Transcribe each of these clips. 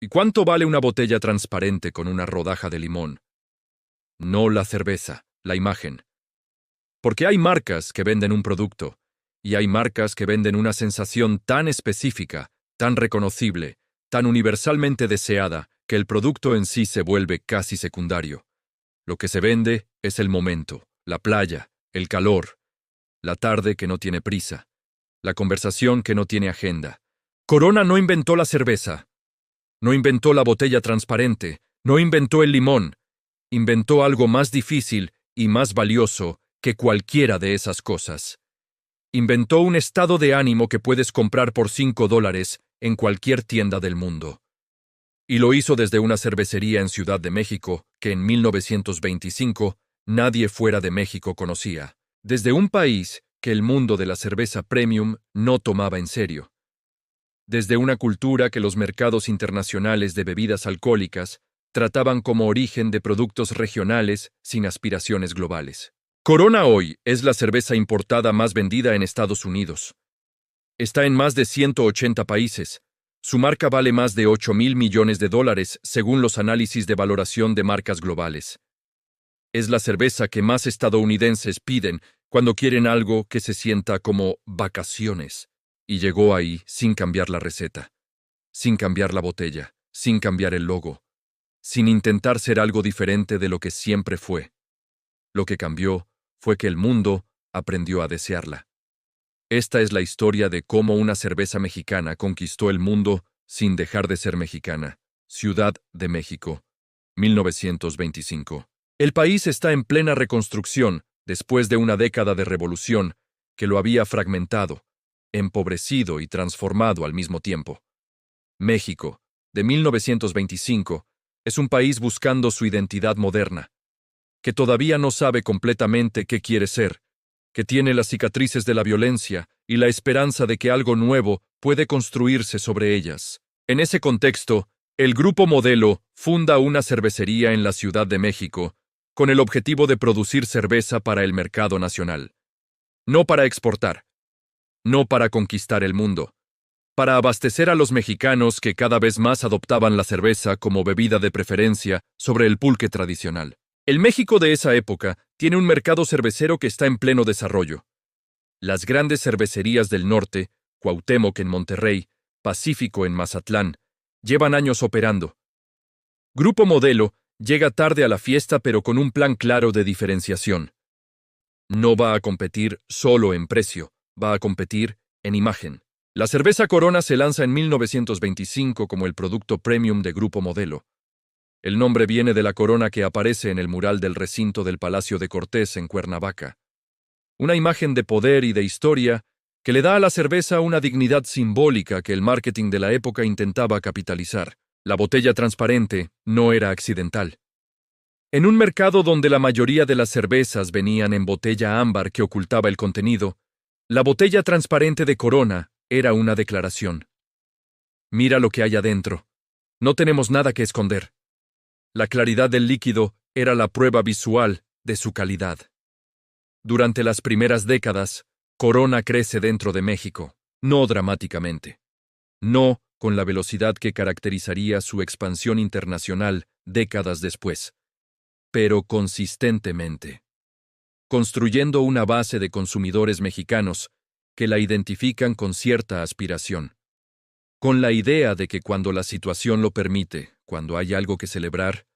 ¿Y cuánto vale una botella transparente con una rodaja de limón? No la cerveza, la imagen. Porque hay marcas que venden un producto, y hay marcas que venden una sensación tan específica, tan reconocible, tan universalmente deseada, que el producto en sí se vuelve casi secundario. Lo que se vende es el momento, la playa, el calor, la tarde que no tiene prisa, la conversación que no tiene agenda. Corona no inventó la cerveza, no inventó la botella transparente, no inventó el limón, inventó algo más difícil y más valioso que cualquiera de esas cosas. Inventó un estado de ánimo que puedes comprar por $5 en cualquier tienda del mundo. Y lo hizo desde una cervecería en Ciudad de México que en 1925 nadie fuera de México conocía. Desde un país que el mundo de la cerveza premium no tomaba en serio. Desde una cultura que los mercados internacionales de bebidas alcohólicas trataban como origen de productos regionales sin aspiraciones globales. Corona hoy es la cerveza importada más vendida en Estados Unidos. Está en más de 180 países. Su marca vale más de $8,000 millones según los análisis de valoración de marcas globales. Es la cerveza que más estadounidenses piden cuando quieren algo que se sienta como vacaciones. Y llegó ahí sin cambiar la receta, sin cambiar la botella, sin cambiar el logo, sin intentar ser algo diferente de lo que siempre fue. Lo que cambió fue que el mundo aprendió a desearla. Esta es la historia de cómo una cerveza mexicana conquistó el mundo sin dejar de ser mexicana. Ciudad de México, 1925. El país está en plena reconstrucción después de una década de revolución que lo había fragmentado, empobrecido y transformado al mismo tiempo. México, de 1925, es un país buscando su identidad moderna, que todavía no sabe completamente qué quiere ser, que tiene las cicatrices de la violencia y la esperanza de que algo nuevo puede construirse sobre ellas. En ese contexto, el Grupo Modelo funda una cervecería en la Ciudad de México con el objetivo de producir cerveza para el mercado nacional. No para exportar, no para conquistar el mundo, para abastecer a los mexicanos que cada vez más adoptaban la cerveza como bebida de preferencia sobre el pulque tradicional. El México de esa época tiene un mercado cervecero que está en pleno desarrollo. Las grandes cervecerías del norte, Cuauhtémoc en Monterrey, Pacífico en Mazatlán, llevan años operando. Grupo Modelo llega tarde a la fiesta pero con un plan claro de diferenciación. No va a competir solo en precio, va a competir en imagen. La cerveza Corona se lanza en 1925 como el producto premium de Grupo Modelo. El nombre viene de la corona que aparece en el mural del recinto del Palacio de Cortés en Cuernavaca. Una imagen de poder y de historia que le da a la cerveza una dignidad simbólica que el marketing de la época intentaba capitalizar. La botella transparente no era accidental. En un mercado donde la mayoría de las cervezas venían en botella ámbar que ocultaba el contenido, la botella transparente de Corona era una declaración. Mira lo que hay adentro. No tenemos nada que esconder. La claridad del líquido era la prueba visual de su calidad. Durante las primeras décadas, Corona crece dentro de México, no dramáticamente. No con la velocidad que caracterizaría su expansión internacional décadas después, pero consistentemente, construyendo una base de consumidores mexicanos que la identifican con cierta aspiración, con la idea de que cuando la situación lo permite, cuando hay algo que celebrar,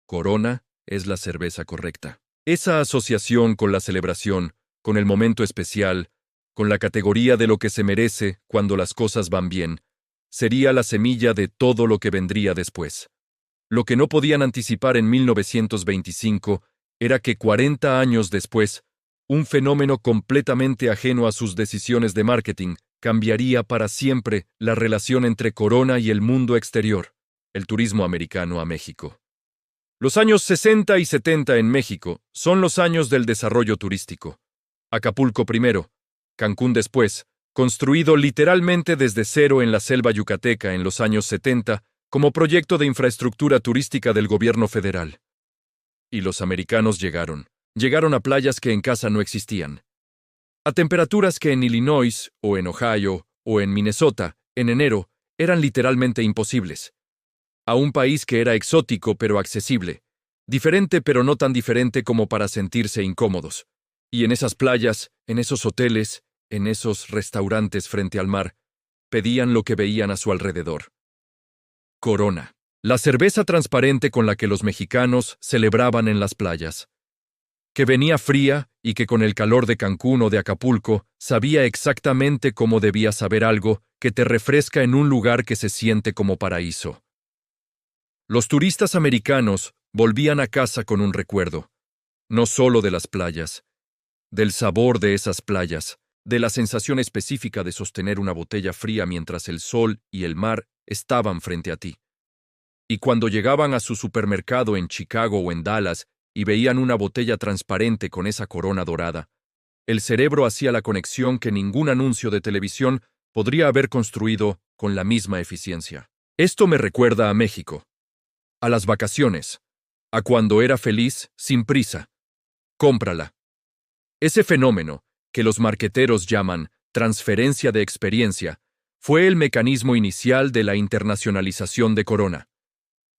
Corona es la cerveza correcta. Esa asociación con la celebración, con el momento especial, con la categoría de lo que se merece cuando las cosas van bien, sería la semilla de todo lo que vendría después. Lo que no podían anticipar en 1925 era que 40 años después, un fenómeno completamente ajeno a sus decisiones de marketing cambiaría para siempre la relación entre Corona y el mundo exterior, el turismo americano a México. Los años 60 y 70 en México son los años del desarrollo turístico. Acapulco primero, Cancún después, construido literalmente desde cero en la selva yucateca en los años 70 como proyecto de infraestructura turística del gobierno federal. Y los americanos llegaron a playas que en casa no existían, a temperaturas que en Illinois, o en Ohio, o en Minnesota, en enero, eran literalmente imposibles. a un país que era exótico pero accesible, diferente pero no tan diferente como para sentirse incómodos. Y en esas playas, en esos hoteles, en esos restaurantes frente al mar, pedían lo que veían a su alrededor. Corona, la cerveza transparente con la que los mexicanos celebraban en las playas. Que venía fría y que con el calor de Cancún o de Acapulco sabía exactamente cómo debía saber algo que te refresca en un lugar que se siente como paraíso. Los turistas americanos volvían a casa con un recuerdo, no solo de las playas, del sabor de esas playas, de la sensación específica de sostener una botella fría mientras el sol y el mar estaban frente a ti. Y cuando llegaban a su supermercado en Chicago o en Dallas y veían una botella transparente con esa corona dorada, el cerebro hacía la conexión que ningún anuncio de televisión podría haber construido con la misma eficiencia. Esto me recuerda a México, a las vacaciones, a cuando era feliz sin prisa. Cómprala. Ese fenómeno, que los marqueteros llaman transferencia de experiencia, fue el mecanismo inicial de la internacionalización de Corona.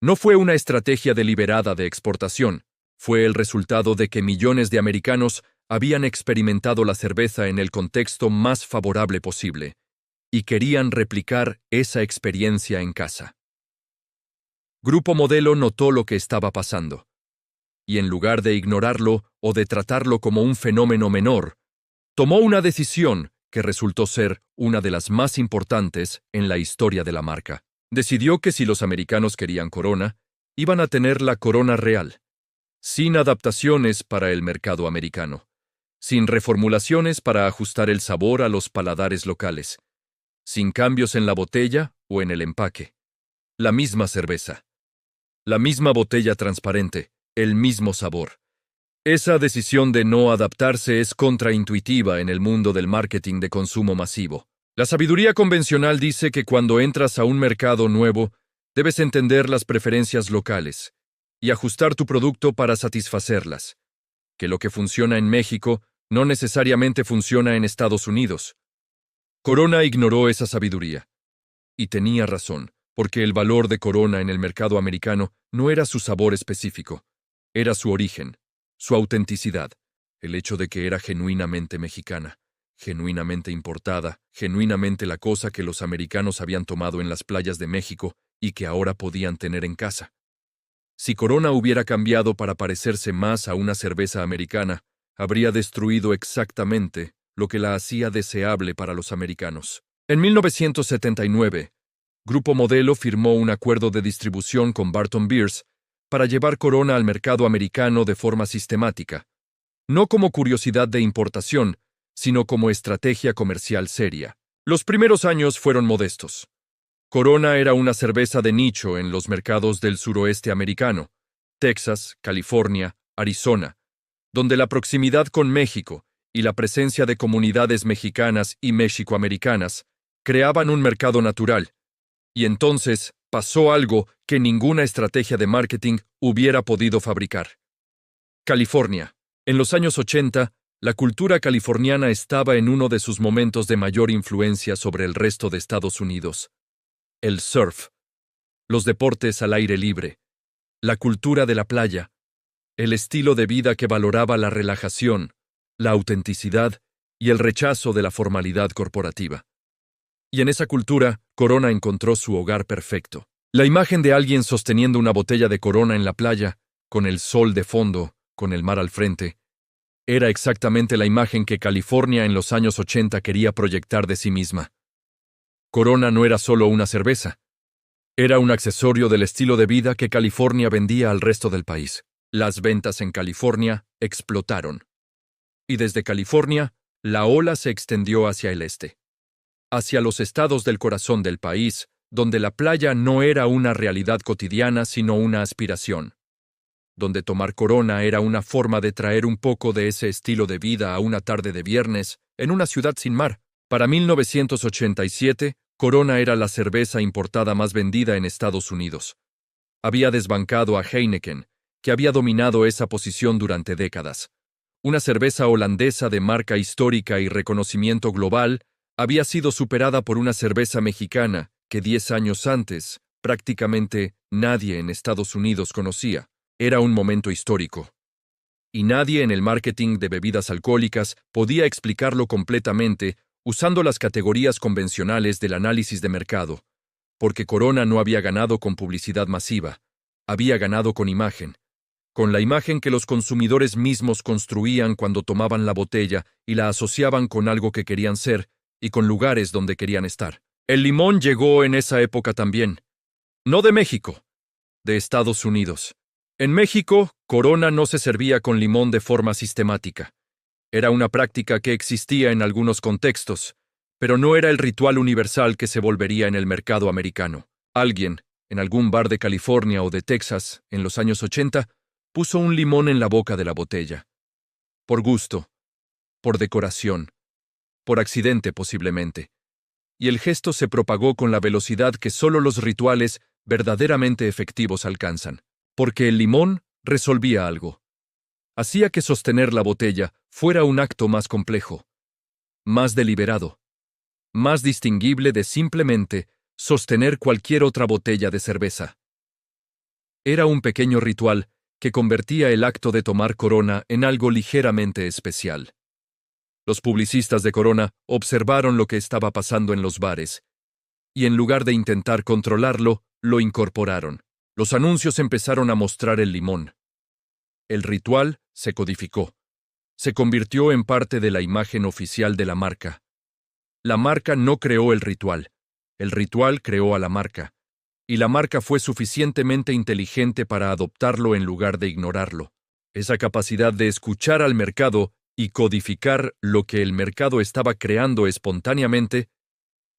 No fue una estrategia deliberada de exportación, fue el resultado de que millones de americanos habían experimentado la cerveza en el contexto más favorable posible, y querían replicar esa experiencia en casa. Grupo Modelo notó lo que estaba pasando, y en lugar de ignorarlo o de tratarlo como un fenómeno menor, tomó una decisión que resultó ser una de las más importantes en la historia de la marca. Decidió que si los americanos querían Corona, iban a tener la Corona real, sin adaptaciones para el mercado americano, sin reformulaciones para ajustar el sabor a los paladares locales, sin cambios en la botella o en el empaque. La misma cerveza, la misma botella transparente, el mismo sabor. Esa decisión de no adaptarse es contraintuitiva en el mundo del marketing de consumo masivo. La sabiduría convencional dice que cuando entras a un mercado nuevo, debes entender las preferencias locales y ajustar tu producto para satisfacerlas, que lo que funciona en México no necesariamente funciona en Estados Unidos. Corona ignoró esa sabiduría. Y tenía razón, porque el valor de Corona en el mercado americano no era su sabor específico, era su origen, su autenticidad, el hecho de que era genuinamente mexicana, genuinamente importada, genuinamente la cosa que los americanos habían tomado en las playas de México y que ahora podían tener en casa. Si Corona hubiera cambiado para parecerse más a una cerveza americana, habría destruido exactamente lo que la hacía deseable para los americanos. En 1979, Grupo Modelo firmó un acuerdo de distribución con Barton Beers para llevar Corona al mercado americano de forma sistemática, no como curiosidad de importación, sino como estrategia comercial seria. Los primeros años fueron modestos. Corona era una cerveza de nicho en los mercados del suroeste americano, Texas, California, Arizona, donde la proximidad con México y la presencia de comunidades mexicanas y mexicoamericanas creaban un mercado natural. Y entonces pasó algo que ninguna estrategia de marketing hubiera podido fabricar. California. En los años 80, la cultura californiana estaba en uno de sus momentos de mayor influencia sobre el resto de Estados Unidos. El surf, los deportes al aire libre, la cultura de la playa, el estilo de vida que valoraba la relajación, la autenticidad y el rechazo de la formalidad corporativa. Y en esa cultura, Corona encontró su hogar perfecto. La imagen de alguien sosteniendo una botella de Corona en la playa, con el sol de fondo, con el mar al frente, era exactamente la imagen que California en los años 80 quería proyectar de sí misma. Corona no era solo una cerveza. Era un accesorio del estilo de vida que California vendía al resto del país. Las ventas en California explotaron. Y desde California, la ola se extendió hacia el este, hacia los estados del corazón del país, donde la playa no era una realidad cotidiana sino una aspiración, donde tomar Corona era una forma de traer un poco de ese estilo de vida a una tarde de viernes en una ciudad sin mar. Para 1987, Corona era la cerveza importada más vendida en Estados Unidos. Había desbancado a Heineken, que había dominado esa posición durante décadas. Una cerveza holandesa de marca histórica y reconocimiento global había sido superada por una cerveza mexicana que 10 años antes prácticamente nadie en Estados Unidos conocía. Era un momento histórico. Y nadie en el marketing de bebidas alcohólicas podía explicarlo completamente usando las categorías convencionales del análisis de mercado, porque Corona no había ganado con publicidad masiva, había ganado con imagen, con la imagen que los consumidores mismos construían cuando tomaban la botella y la asociaban con algo que querían ser y con lugares donde querían estar. El limón llegó en esa época también, no de México, de Estados Unidos. En México, Corona no se servía con limón de forma sistemática. Era una práctica que existía en algunos contextos, pero no era el ritual universal que se volvería en el mercado americano. Alguien, en algún bar de California o de Texas, en los años 80, puso un limón en la boca de la botella. Por gusto, por decoración, por accidente posiblemente. Y el gesto se propagó con la velocidad que solo los rituales verdaderamente efectivos alcanzan. Porque el limón resolvía algo. Hacía que sostener la botella fuera un acto más complejo, más deliberado, más distinguible de simplemente sostener cualquier otra botella de cerveza. Era un pequeño ritual que convertía el acto de tomar Corona en algo ligeramente especial. Los publicistas de Corona observaron lo que estaba pasando en los bares, y en lugar de intentar controlarlo, lo incorporaron. Los anuncios empezaron a mostrar el limón. El ritual se codificó. Se convirtió en parte de la imagen oficial de la marca. La marca no creó el ritual creó a la marca, y la marca fue suficientemente inteligente para adoptarlo en lugar de ignorarlo. Esa capacidad de escuchar al mercado y codificar lo que el mercado estaba creando espontáneamente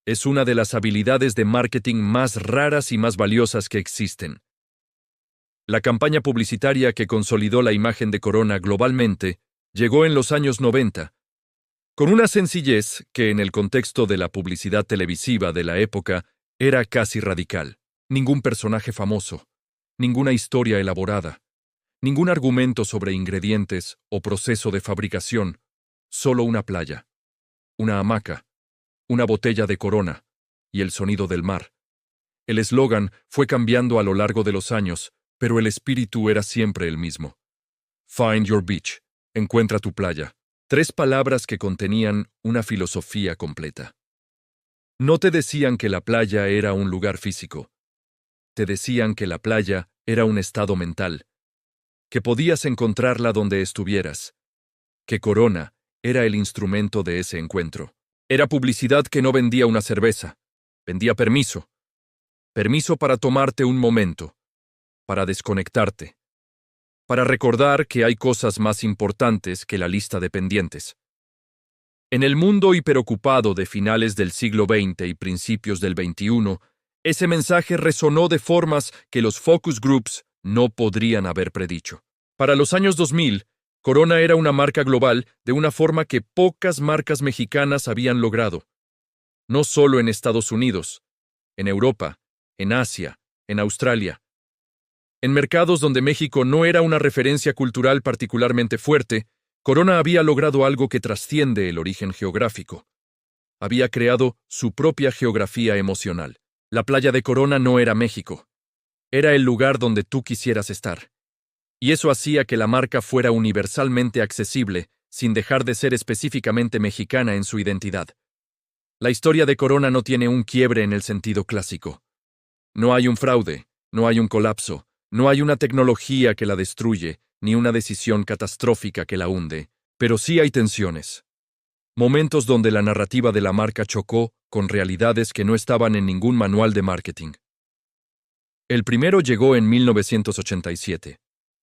es una de las habilidades de marketing más raras y más valiosas que existen. La campaña publicitaria que consolidó la imagen de Corona globalmente llegó en los años 90, con una sencillez que en el contexto de la publicidad televisiva de la época era casi radical. Ningún personaje famoso, ninguna historia elaborada, ningún argumento sobre ingredientes o proceso de fabricación, solo una playa, una hamaca, una botella de Corona y el sonido del mar. El eslogan fue cambiando a lo largo de los años, pero el espíritu era siempre el mismo. Find your beach. Encuentra tu playa. 3 palabras que contenían una filosofía completa. No te decían que la playa era un lugar físico. Te decían que la playa era un estado mental, que podías encontrarla donde estuvieras, que Corona era el instrumento de ese encuentro. Era publicidad que no vendía una cerveza, vendía permiso. Permiso para tomarte un momento, para desconectarte, para recordar que hay cosas más importantes que la lista de pendientes. En el mundo hiperocupado de finales del siglo XX y principios del XXI, ese mensaje resonó de formas que los focus groups no podrían haber predicho. Para los años 2000, Corona era una marca global de una forma que pocas marcas mexicanas habían logrado. No solo en Estados Unidos, en Europa, en Asia, en Australia. En mercados donde México no era una referencia cultural particularmente fuerte, Corona había logrado algo que trasciende el origen geográfico. Había creado su propia geografía emocional. La playa de Corona no era México. Era el lugar donde tú quisieras estar. Y eso hacía que la marca fuera universalmente accesible, sin dejar de ser específicamente mexicana en su identidad. La historia de Corona no tiene un quiebre en el sentido clásico. No hay un fraude, no hay un colapso, no hay una tecnología que la destruye, ni una decisión catastrófica que la hunde, pero sí hay tensiones. Momentos donde la narrativa de la marca chocó con realidades que no estaban en ningún manual de marketing. El primero llegó en 1987,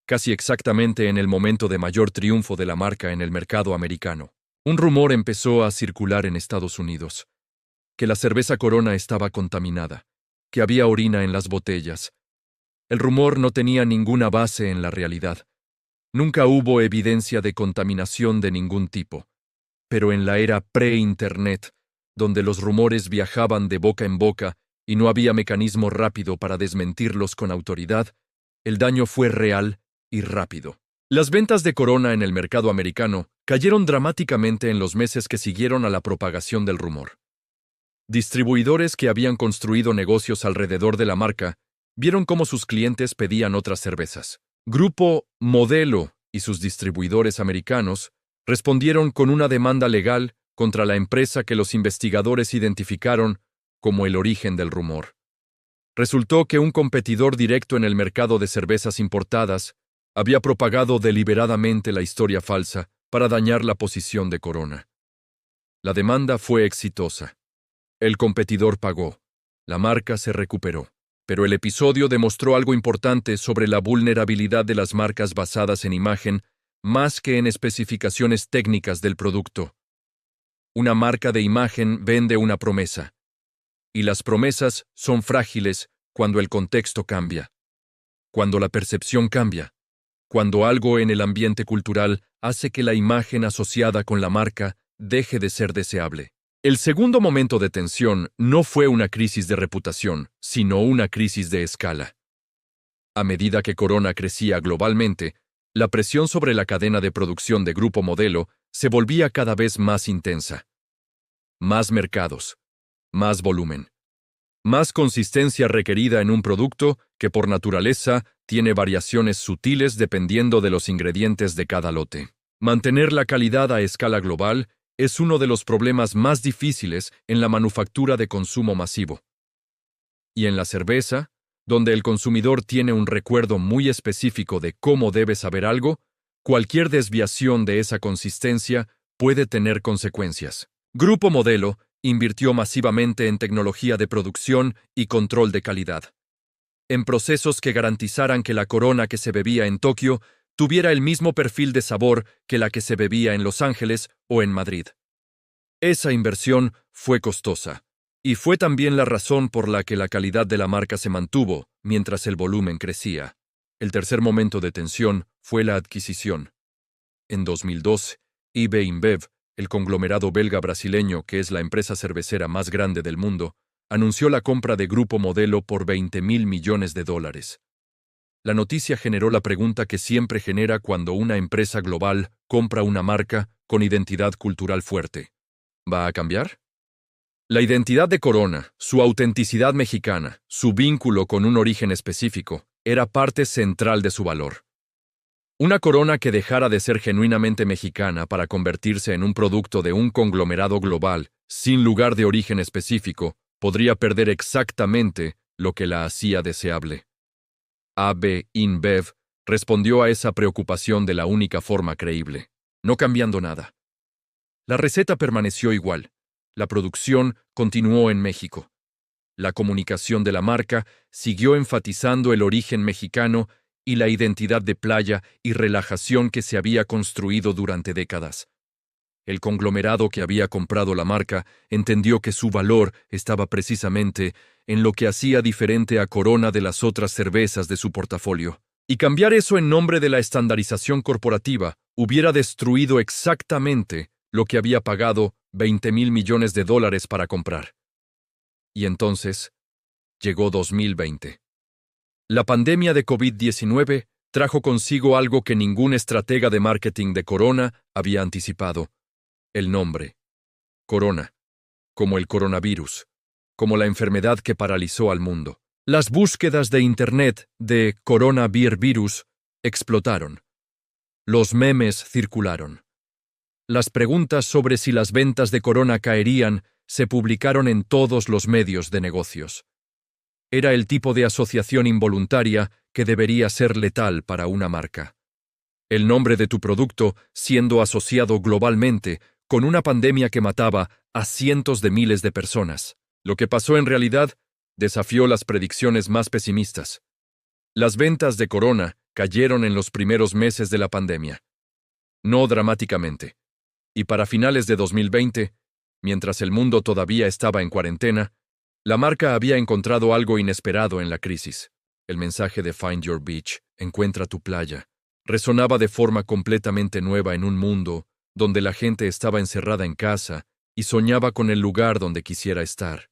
casi exactamente en el momento de mayor triunfo de la marca en el mercado americano. Un rumor empezó a circular en Estados Unidos, que la cerveza Corona estaba contaminada, que había orina en las botellas. El rumor no tenía ninguna base en la realidad. Nunca hubo evidencia de contaminación de ningún tipo. Pero en la era pre-Internet, donde los rumores viajaban de boca en boca y no había mecanismo rápido para desmentirlos con autoridad, el daño fue real y rápido. Las ventas de Corona en el mercado americano cayeron dramáticamente en los meses que siguieron a la propagación del rumor. Distribuidores que habían construido negocios alrededor de la marca vieron cómo sus clientes pedían otras cervezas. Grupo Modelo y sus distribuidores americanos respondieron con una demanda legal contra la empresa que los investigadores identificaron como el origen del rumor. Resultó que un competidor directo en el mercado de cervezas importadas había propagado deliberadamente la historia falsa para dañar la posición de Corona. La demanda fue exitosa. El competidor pagó. La marca se recuperó. Pero el episodio demostró algo importante sobre la vulnerabilidad de las marcas basadas en imagen más que en especificaciones técnicas del producto. Una marca de imagen vende una promesa. Y las promesas son frágiles cuando el contexto cambia. Cuando la percepción cambia. Cuando algo en el ambiente cultural hace que la imagen asociada con la marca deje de ser deseable. El segundo momento de tensión no fue una crisis de reputación, sino una crisis de escala. A medida que Corona crecía globalmente, la presión sobre la cadena de producción de Grupo Modelo se volvía cada vez más intensa. Más mercados, más volumen, más consistencia requerida en un producto que por naturaleza tiene variaciones sutiles dependiendo de los ingredientes de cada lote. Mantener la calidad a escala global es uno de los problemas más difíciles en la manufactura de consumo masivo. Y en la cerveza, donde el consumidor tiene un recuerdo muy específico de cómo debe saber algo, cualquier desviación de esa consistencia puede tener consecuencias. Grupo Modelo invirtió masivamente en tecnología de producción y control de calidad, en procesos que garantizaran que la Corona que se bebía en Tokio tuviera el mismo perfil de sabor que la que se bebía en Los Ángeles o en Madrid. Esa inversión fue costosa, y fue también la razón por la que la calidad de la marca se mantuvo mientras el volumen crecía. El tercer momento de tensión fue la adquisición. En 2002, IB InBev, el conglomerado belga-brasileño que es la empresa cervecera más grande del mundo, anunció la compra de Grupo Modelo por $20.000 millones. La noticia generó la pregunta que siempre genera cuando una empresa global compra una marca con identidad cultural fuerte. ¿Va a cambiar? La identidad de Corona, su autenticidad mexicana, su vínculo con un origen específico, era parte central de su valor. Una Corona que dejara de ser genuinamente mexicana para convertirse en un producto de un conglomerado global, sin lugar de origen específico, podría perder exactamente lo que la hacía deseable. AB InBev respondió a esa preocupación de la única forma creíble, no cambiando nada. La receta permaneció igual. La producción continuó en México. La comunicación de la marca siguió enfatizando el origen mexicano y la identidad de playa y relajación que se había construido durante décadas. El conglomerado que había comprado la marca entendió que su valor estaba precisamente en lo que hacía diferente a Corona de las otras cervezas de su portafolio. Y cambiar eso en nombre de la estandarización corporativa hubiera destruido exactamente lo que había pagado $20.000 millones para comprar. Y entonces, llegó 2020. La pandemia de COVID-19 trajo consigo algo que ningún estratega de marketing de Corona había anticipado: el nombre. Corona. Como el coronavirus. Como la enfermedad que paralizó al mundo. Las búsquedas de Internet de coronavirus explotaron. Los memes circularon. Las preguntas sobre si las ventas de Corona caerían se publicaron en todos los medios de negocios. Era el tipo de asociación involuntaria que debería ser letal para una marca. El nombre de tu producto siendo asociado globalmente con una pandemia que mataba a cientos de miles de personas. Lo que pasó en realidad desafió las predicciones más pesimistas. Las ventas de Corona cayeron en los primeros meses de la pandemia. No dramáticamente. Y para finales de 2020, mientras el mundo todavía estaba en cuarentena, la marca había encontrado algo inesperado en la crisis. El mensaje de Find Your Beach, encuentra tu playa, resonaba de forma completamente nueva en un mundo donde la gente estaba encerrada en casa y soñaba con el lugar donde quisiera estar.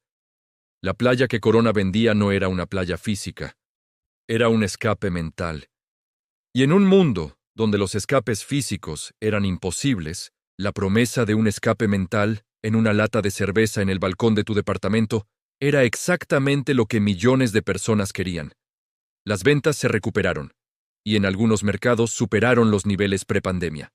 La playa que Corona vendía no era una playa física, era un escape mental. Y en un mundo donde los escapes físicos eran imposibles, la promesa de un escape mental en una lata de cerveza en el balcón de tu departamento, era exactamente lo que millones de personas querían. Las ventas se recuperaron, y en algunos mercados superaron los niveles prepandemia.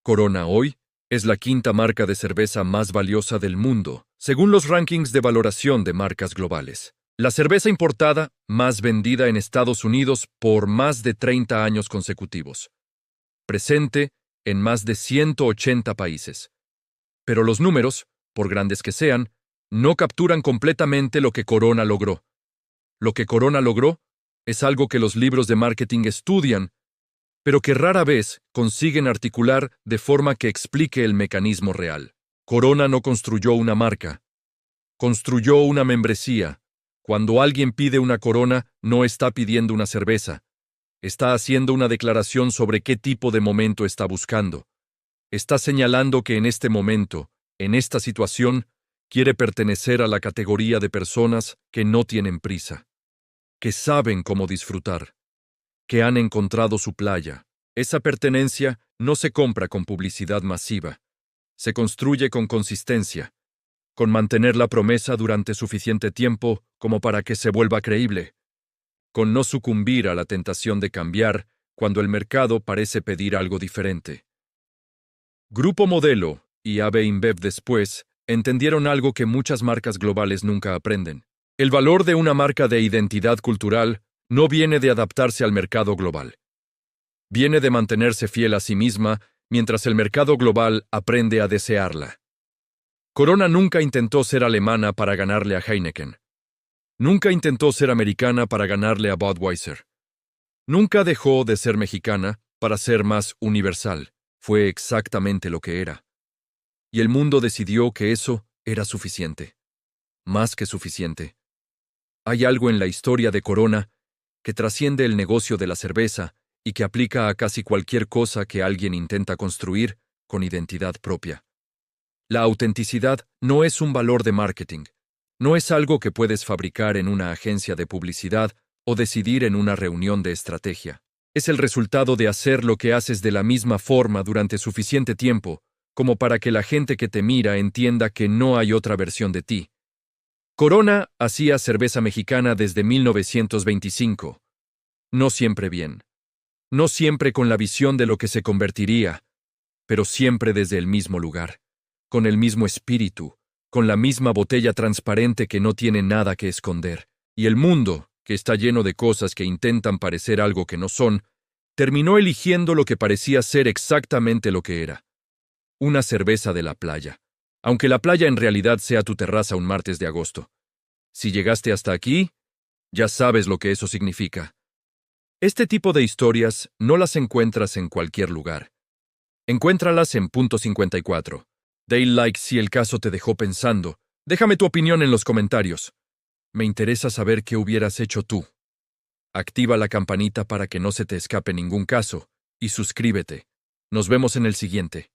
Corona hoy es la quinta marca de cerveza más valiosa del mundo, según los rankings de valoración de marcas globales. La cerveza importada más vendida en Estados Unidos por más de 30 años consecutivos. Presente en más de 180 países. Pero los números, por grandes que sean, no capturan completamente lo que Corona logró. Lo que Corona logró es algo que los libros de marketing estudian, pero que rara vez consiguen articular de forma que explique el mecanismo real. Corona no construyó una marca, construyó una membresía. Cuando alguien pide una Corona, no está pidiendo una cerveza. Está haciendo una declaración sobre qué tipo de momento está buscando. Está señalando que en este momento, en esta situación, quiere pertenecer a la categoría de personas que no tienen prisa, que saben cómo disfrutar, que han encontrado su playa. Esa pertenencia no se compra con publicidad masiva, se construye con consistencia, con mantener la promesa durante suficiente tiempo como para que se vuelva creíble, con no sucumbir a la tentación de cambiar cuando el mercado parece pedir algo diferente. Grupo Modelo y AB InBev después entendieron algo que muchas marcas globales nunca aprenden. El valor de una marca de identidad cultural no viene de adaptarse al mercado global. Viene de mantenerse fiel a sí misma mientras el mercado global aprende a desearla. Corona nunca intentó ser alemana para ganarle a Heineken. Nunca intentó ser americana para ganarle a Budweiser. Nunca dejó de ser mexicana para ser más universal. Fue exactamente lo que era. Y el mundo decidió que eso era suficiente. Más que suficiente. Hay algo en la historia de Corona que trasciende el negocio de la cerveza y que aplica a casi cualquier cosa que alguien intenta construir con identidad propia. La autenticidad no es un valor de marketing. No es algo que puedes fabricar en una agencia de publicidad o decidir en una reunión de estrategia. Es el resultado de hacer lo que haces de la misma forma durante suficiente tiempo como para que la gente que te mira entienda que no hay otra versión de ti. Corona hacía cerveza mexicana desde 1925. No siempre bien. No siempre con la visión de lo que se convertiría, pero siempre desde el mismo lugar, con el mismo espíritu, con la misma botella transparente que no tiene nada que esconder. Y el mundo, que está lleno de cosas que intentan parecer algo que no son, terminó eligiendo lo que parecía ser exactamente lo que era. Una cerveza de la playa, aunque la playa en realidad sea tu terraza un martes de agosto. Si llegaste hasta aquí, ya sabes lo que eso significa. Este tipo de historias no las encuentras en cualquier lugar. Encuéntralas en Punto 54. Dale like si el caso te dejó pensando. Déjame tu opinión en los comentarios. Me interesa saber qué hubieras hecho tú. Activa la campanita para que no se te escape ningún caso, y suscríbete. Nos vemos en el siguiente.